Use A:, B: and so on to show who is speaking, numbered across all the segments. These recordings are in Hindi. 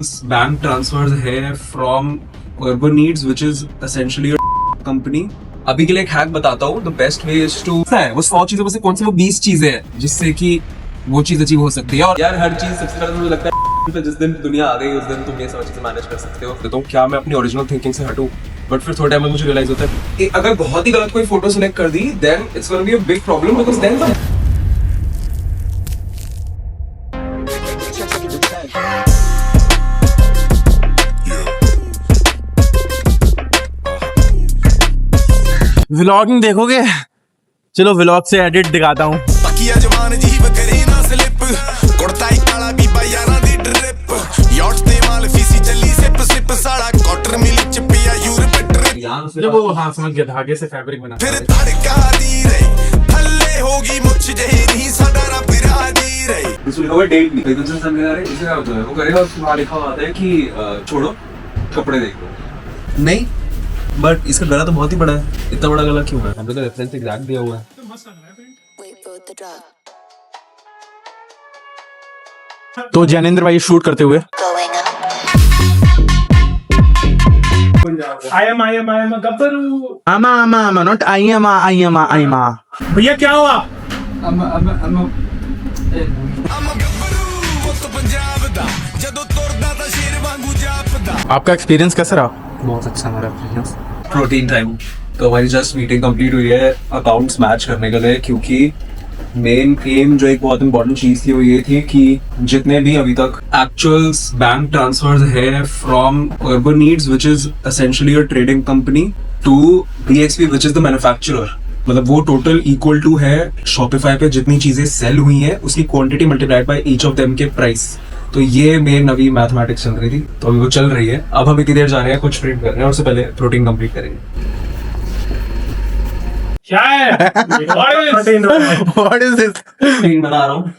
A: bank transfers है from Urban Needs, which is essentially a company. अभी के लिए एक हैक बताता हूँ. The best way is to है वो 100 चीजों में से कौन सी वो 20 चीजें हैं जिससे कि वो चीज अचीव हो सकती है. और यार हर चीज सबसे पहले मुझे लगता है जिस दिन दुनिया आ गई उस दिन तुम ये सब चीजें मैनेज कर सकते हो. तो क्या मैं अपनी ओरिजिनल थिंकिंग से हटूं? बट फिर थोड़े टाइम में मुझे रियलाइज होता है अगर बहुत ही गलत कोई फोटो सिलेक्ट कर दी then it's gonna be a big problem because then
B: vlogging देखोगे? चलो व्लॉग से एडिट दिखाता हूँ. जब वो हाँ समझ गया धागे से फैब्रिक बना फिर होगी मुझ जही सदा रब राजी रही.
A: इसमें कोई डेट नहीं एकदम से समझ आ रहा है. इसे क्या होता है वो करेगा उसमें लिखा होता है कि छोड़ो कपड़े देखो. नहीं बट इसका गला तो बहुत ही बड़ा है. इतना बड़ा गला क्यों है? हमने तो रेफरेंस एग्जैक्ट दिया हुआ है.
B: तो जैनेंद्र भाई शूट करते हुए
C: I am a गब्बरू.
B: आमा नॉट आई एम
C: भैया क्या हुआ?
B: आपका एक्सपीरियंस कैसा रहा?
A: बहुत अच्छा हमारा एक्सपीरियंस. प्रोटीन टाइम तो हमारी जस्ट मीटिंग कंप्लीट हुई है अकाउंट्स मैच करने के लिए, क्योंकि मेन एम जो एक बहुत इंपॉर्टेंट चीज थी वो ये थी कि जितने भी अभी तक एक्चुअल्स बैंक ट्रांसफर्स है from urban needs which is essentially a trading company to DXP which is the manufacturer, मतलब वो टोटल इक्वल टू है शॉपिफाई पे जितनी चीजें सेल हुई हैं उसकी quantity multiplied by each of them के प्राइस. तो ये मेन अभी मैथमेटिक्स चल रही थी तो अभी वो चल रही है. अब हम इतनी देर जा रहे हैं कुछ प्रिंट कर रहे हैं और उससे पहले प्रोटीन कंप्लीट करेंगे.
C: क्या है?
B: What is this?
A: प्रोटीन बना रहा हूँ.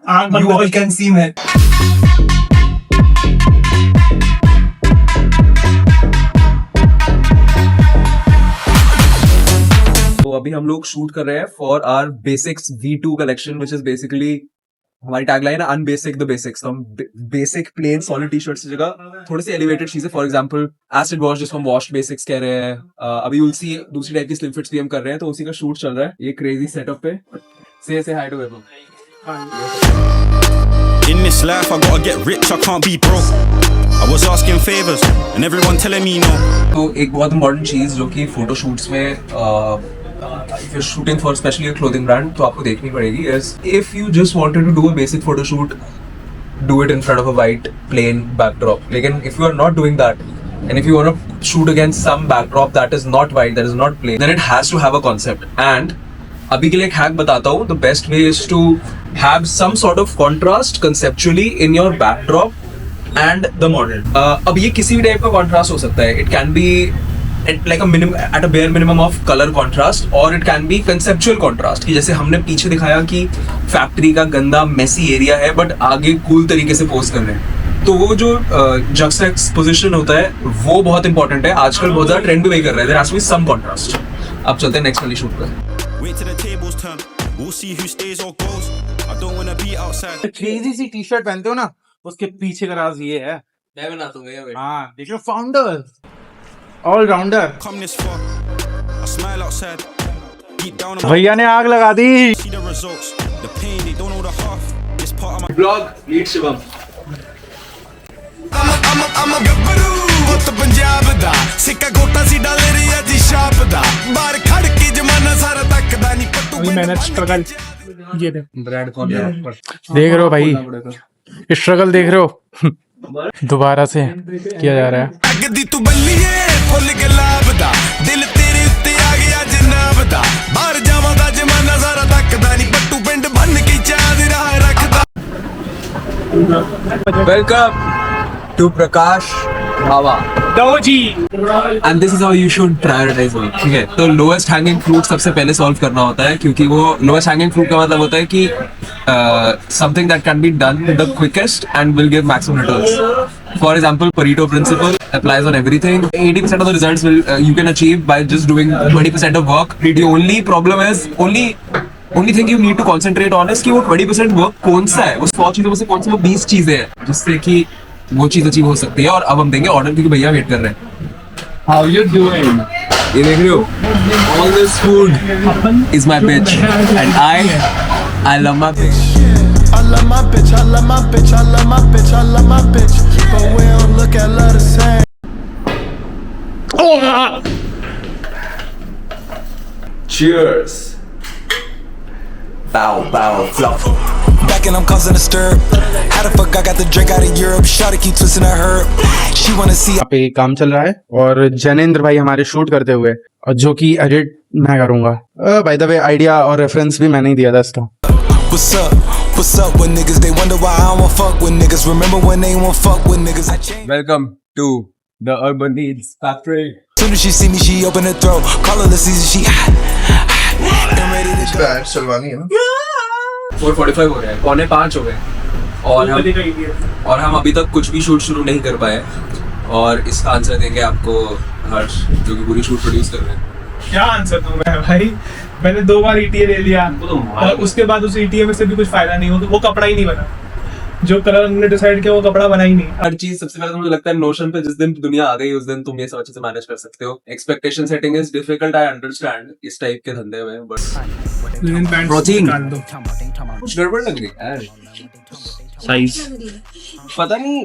C: आंख बंद
A: You all can see मैं. तो अभी हम लोग शूट कर रहे हैं for our basics V2 collection which is basically हमारी टैगलाइन है अनबेसिक द बेसिक्स. तो हम basic plain solid T shirts की जगह थोड़ी सी एलिवेटेड चीजें, फॉर एग्जांपल एसिड वॉश जिसको हम वॉश बेसिक्स कह रहे हैं. अभी उसी दूसरी टाइप की स्लिम फिट्स भी हम कर रहे हैं तो उसी का शूट चल रहा है ये क्रेजी सेटअप पे. से हाई टू वेबो.
D: In this life I gotta get rich, I can't be broke. I was asking favors and everyone telling me no.
A: तो एक बहुत इंपॉर्टेंट चीज जो कि फोटो शूट्स में if you're shooting for especially a clothing brand तो आपको देखनी पड़ेगी is if you just wanted to do a basic photo shoot, do it in front of a white plain backdrop. लेकिन if you are not doing that and if you want to shoot against some backdrop that is not white, that is not plain, then it has to have a concept. And अभी के लिए एक हैक बताता हूँ. The best way is to have some sort of contrast conceptually in your backdrop and the model. अब ये किसी भी टाइप का contrast हो सकता है. It can be like at a bare minimum of color contrast or it can be conceptual contrast कि जैसे हमने पीछे दिखाया कि फैक्ट्री का गंदा मेसी एरिया है बट आगे कूल तरीके से पोज कर रहे हैं. तो वो जो juxtaposition होता है वो बहुत इंपॉर्टेंट है. आजकल बहुत ज्यादा ट्रेंड भी वही कर रहे हैं. There has to be some contrast. अब चलते हैं नेक्स्ट वाली शूट पर.
D: Wait till the tables turn, we'll see who stays or goes. I don't wanna be outside.
B: Crazy सी टी शर्ट पहनते हो ना, उसके पीछे का राज ये है.
A: मैं बना दूंगा.
B: हाँ देखो, founder allrounder.
D: Come this far, I smile outside. Deep down I'm
B: भैया ने आग लगा दी.
D: see the results, the pain they don't know the half. This part of my
A: blog lead Shivam.
E: I'm a गब्बरू वो तो पंजाब दा सिक्का गोटा सी डाल रही है जी शाप दा बाहर खड़ के जमाना सारा तकदा नहीं पट्टू.
C: अभी मैंने स्ट्रगल ये दे
A: ब्रांड कौन है ऊपर
B: देख रहे हो भाई, स्ट्रगल देख रहे हो. दोबारा से किया जा रहा है.
E: अगदी तू बल्लीए फुल गुलाब दा दिल तेरे उत्ते आ गया जनाब दा बाहर जावां दा जमाना सारा तकदा नहीं पट्टू पिंड बन के चादरा रखदा.
A: Welcome to Prakash Bhava.
C: Ji.
A: And this is how you should prioritize work. ठीक है, तो लोएस्ट हैंगिंग फ्रूट सबसे पहले सॉल्व करना होता है, क्योंकि वो लोएस्ट हैंगिंग फ्रूट का मतलब होता है कि something that can be done the quickest and will give maximum returns. For example, Pareto principle applies on everything. 80% of the results you can achieve by just doing 20% of work. The only problem is only thing you need to concentrate on is कि वो 20% work कौन सा है, वो 100 चीजों में से कौन सी वो 20 चीजें हैं जिससे कि वो चीज अचीव हो सकती है। और अब हम देंगे ऑर्डर क्योंकि भैया वेट कर रहे हैं।
B: How you doing?
A: ये देख रहे हो, all this food is my bitch and I love my bitch.
E: I love my bitch, I love my bitch, I love my bitch, I love my bitch. But we don't look at love the same.
A: Cheers. Bow, bow, fluff.
E: Back and I'm causing a stir. How the fuck I got the drink out of Europe? Shawty keep twisting her herb. She wanna see.
B: यहाँ पे काम चल रहा है और जैनेंद्र भाई हमारे शूट करते हुए, और जो कि एडिट मैं करूंगा। बाय द वे आइडिया और रेफरेंस भी मैंने ही दिया था इसका।
E: What's up? What's up with niggas? They wonder why I don't fuck with niggas. Remember when they won't fuck with niggas? I changed.
A: Welcome to the Urban Needs Factory.
E: Soon as she see me, she open her throat. Call her the season, she and ready to go.
A: 4:45 हो रहा है, 4:45 हो गए और हम अभी तक कुछ भी शूट शुरू नहीं कर पाए। और इसका आंसर देंगे आपको हर्ष, जो कि पूरी शूट प्रोड्यूस कर रहे हैं।
C: क्या आंसर दूं मैं भाई? मैंने 2 बार ETA ले लिया और उसके बाद उस ETA में से भी कुछ फायदा नहीं हो, तो वो कपड़ा ही नहीं बना। जो कलर हमने डिसाइड किया वो कपड़ा बना ही नहीं।
A: हर चीज सबसे पहले तो मुझे लगता है नोशन पे जिस दिन दुनिया आ गई उस दिन तुम ये सब अच्छे से मैनेज कर सकते हो। Expectation setting is difficult, I understand इस टाइप के धंधे में, बट
C: लेकिन पैंट
A: Protein.
C: निकाल दो।
A: कुछ गड़बड़ लग रही है यार।
B: साइज
A: पता नहीं,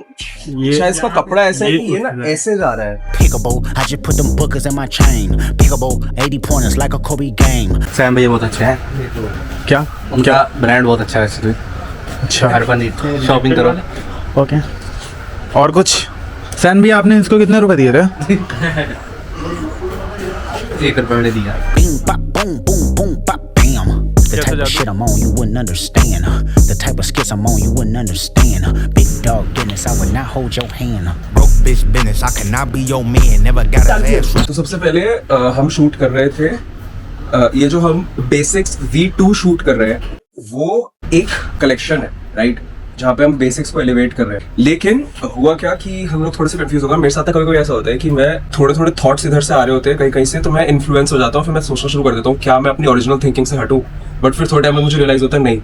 A: शायद इसका कपड़ा ऐसा है कि ये ना ऐसे जा रहा है।
F: Pickable, I just put them bookers in my chain. Pickable, 80 pointers like a Kobe game.
G: Sam भैया बहुत अच्छा है,
B: क्या
G: उनका ब्रांड बहुत अच्छा है। इसलिए
B: अच्छा
G: अर्बन नीड शॉपिंग करो।
B: ओके। और कुछ सैन भी आपने इसको कितने रुपए दिए थे?
G: 1 रुपये मैंने दिया।
F: Bing, bop, boom, boom, boom, bop, bam. The type of shit I'm on, you wouldn't understand. The type of skits I'm on, you wouldn't understand. Big dog business, I would not hold your hand.
E: Broke bitch business, I cannot be your man. Never got a ass.
A: तो सबसे पहले हम शूट कर रहे थे, ये जो हम बेसिक्स V2 शूट कर रहे हैं वो एक कलेक्शन है, राइट, जहाँ पे हम बेसिक्स को एलिवेट कर रहे हैं। लेकिन हुआ क्या कि हम लोग थोड़े से कंफ्यूज हो गए। मेरे साथ कभी कभी ऐसा होता है कि मैं थोड़े थॉट्स इधर से आ रहे होते हैं कहीं कहीं से, तो मैं इन्फ्लुएंस हो जाता हूँ, फिर मैं सोचना शुरू कर देता हूँ क्या मैं अपनी ओरिजिनल थिंकिंग से हटूं। बट फिर थोड़े टाइम में मुझे रियलाइज होता है नहीं,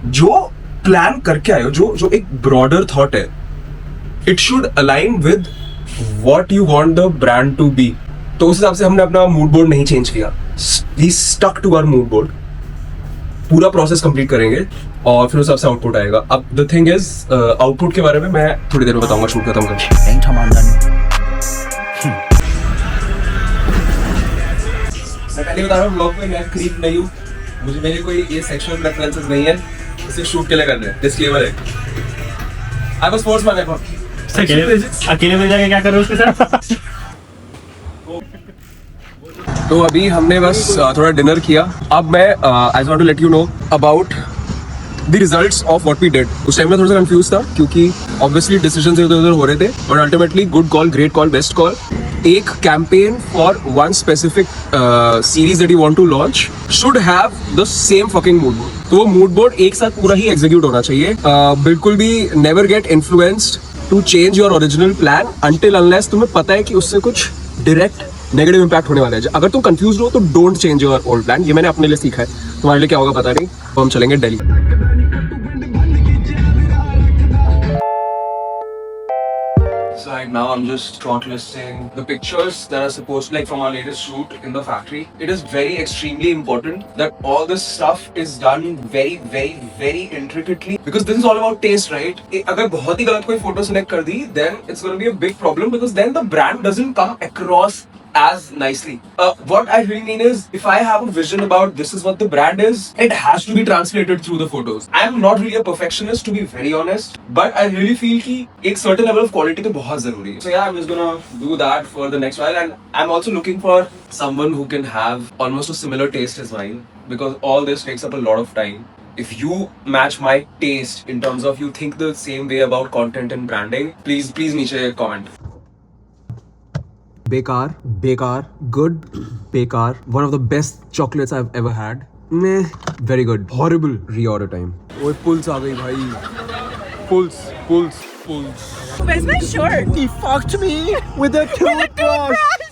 A: जो प्लान करके आए हो, जो एक ब्रॉडर थॉट है, it should align with what you want the brand to be. तो उस हिसाब से हमने अपना मूड बोर्ड नहीं चेंज किया, we stuck to our mood board. पूरा प्रोसेस कंप्लीट करेंगे और फिर उस हिसाब से आउटपुट आएगा। अब द थिंग इज, आउटपुट के बारे में मैं थोड़ी देर में बताऊंगा शूट खत्म करके।
F: Ain't talking about nothing.
A: मैं पहले बता रहा हूँ, ब्लॉग में मैं क्रीप नहीं हूँ, मुझे मेरी कोई ये सेक्सुअल प्रेफरेंसेस नहीं है, इसे शूट के लिए कर रहे हैं, डिस्क्लेमर है। आई वाज फोर्स मैन
C: अकेले में जाके क्या कर रहे हो उसके साथ?
A: तो अभी हमने बस थोड़ा डिनर किया। अब मैं I want to let you know about the results of what we did. उस टाइम में थोड़ा सा कंफ्यूज था क्योंकि ऑब्वियसली डिसीजंस इधर उधर हो रहे थे, but ultimately good call, great call, best call. एक campaign for one specific series that you want to launch should have the same fucking mood board. तो वो मूड बोर्ड एक साथ पूरा ही एग्जीक्यूट होना चाहिए। बिल्कुल भी never get influenced to change your original plan until unless तुम्हें पता है कि उससे कुछ डायरेक्ट नेगेटिव इंपैक्ट होने वाला है। अगर तुम कंफ्यूज हो तो don't change your old plan. ये मैंने अपने लिए सीखा है, तुम्हारे लिए क्या होगा पता नहीं। तो हम चलेंगे Delhi. So right now I'm just shortlisting the pictures that are supposed to, like, from our latest shoot in the factory. It is very extremely important that all this stuff is done very, very, very intricately because this is all about taste, right? अगर बहुत ही गलत कोई photo select कर दी, then it's going to be a big problem because then the brand doesn't come across as nicely. What I really mean is, if I have a vision about this is what the brand is, it has to be translated through the photos. I am not really a perfectionist, to be very honest, but I really feel कि एक certain level of quality तो बहुत जरूरी है. So yeah, I'm just gonna do that for the next while, and I'm also looking for someone who can have almost a similar taste as mine, because all this takes up a lot of time. If you match my taste in terms of you think the same way about content and branding, please नीचे comment. बेकार, बेकार, good, बेकार, one of the best chocolates I've ever had. Meh, very good, horrible, reorder time. ओए पुल्स आ गई भाई, pools.
H: Where's my shirt?
E: He fucked me with a toothbrush.